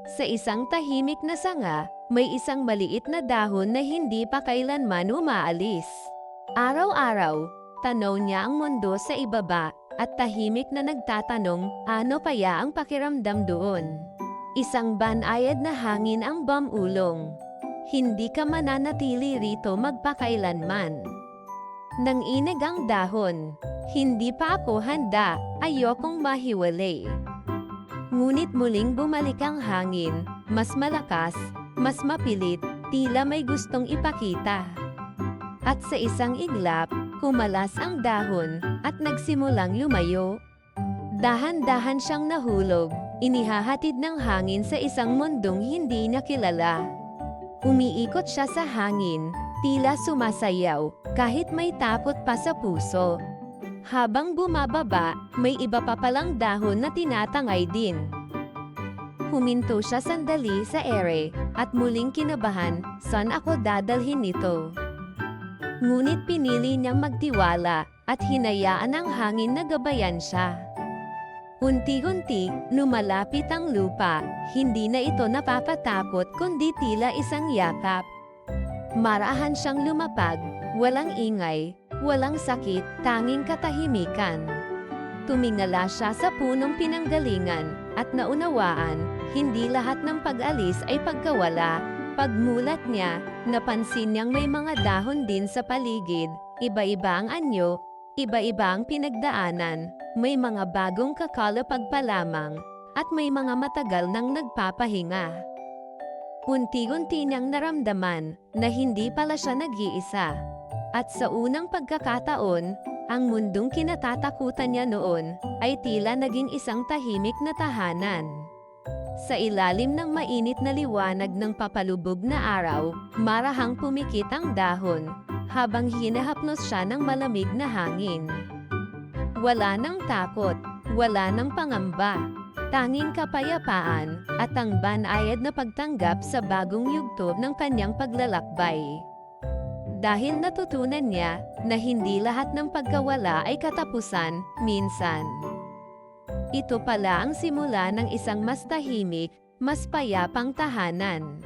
Sa isang tahimik na sanga, may isang maliit na dahon na hindi pa kailanman umaalis. Araw-araw, tanaw niya ang mundo sa ibaba, at tahimik na nagtatanong, ano kaya ang pakiramdam doon? Isang banayad na hangin ang bumulong. Hindi ka mananatili rito magpakailanman. Nanginig ang dahon. Hindi pa ako handa, ayokong mahiwalay. Ngunit muling bumalik ang hangin, mas malakas, mas mapilit, tila may gustong ipakita. At sa isang iglap, kumalas ang dahon, at nagsimulang lumayo. Dahan-dahan siyang nahulog, inihahatid ng hangin sa isang mundong hindi niya kilala. Umiikot siya sa hangin, tila sumasayaw, kahit may takot pa sa puso. Habang bumababa, may iba pa palang dahon na tinatangay din. Huminto siya sandali sa ere, at muling kinabahan, saan ako dadalhin nito? Ngunit pinili niyang magtiwala, at hinayaan ang hangin na gabayan siya. Unti-unti, lumalapit ang lupa, hindi na ito napapatakot kundi tila isang yakap. Marahan siyang lumapag, walang ingay, walang sakit, tanging katahimikan. Tumingala siya sa punong pinanggalingan, at naunawaan, hindi lahat ng pag-alis ay pagkawala. Pagmulat niya, napansin niyang may mga dahon din sa paligid, iba-iba ang anyo, iba-iba ang pinagdaanan, may mga bagong kakalapag pa lamang, at may mga matagal nang nagpapahinga. Unti-unti niyang naramdaman na hindi pala siya nag-iisa. At sa unang pagkakataon, ang mundong kinatatakutan niya noon ay tila naging isang tahimik na tahanan. Sa ilalim ng mainit na liwanag ng papalubog na araw, marahang pumikit ang dahon, habang hinahaplos siya ng malamig na hangin. Wala nang takot, wala nang pangamba, tanging kapayapaan, at ang banayad na pagtanggap sa bagong yugto ng kanyang paglalakbay. Dahil natutunan niya na hindi lahat ng pagkawala ay katapusan, minsan. Ito pala ang simula ng isang mas tahimik, mas payapang tahanan.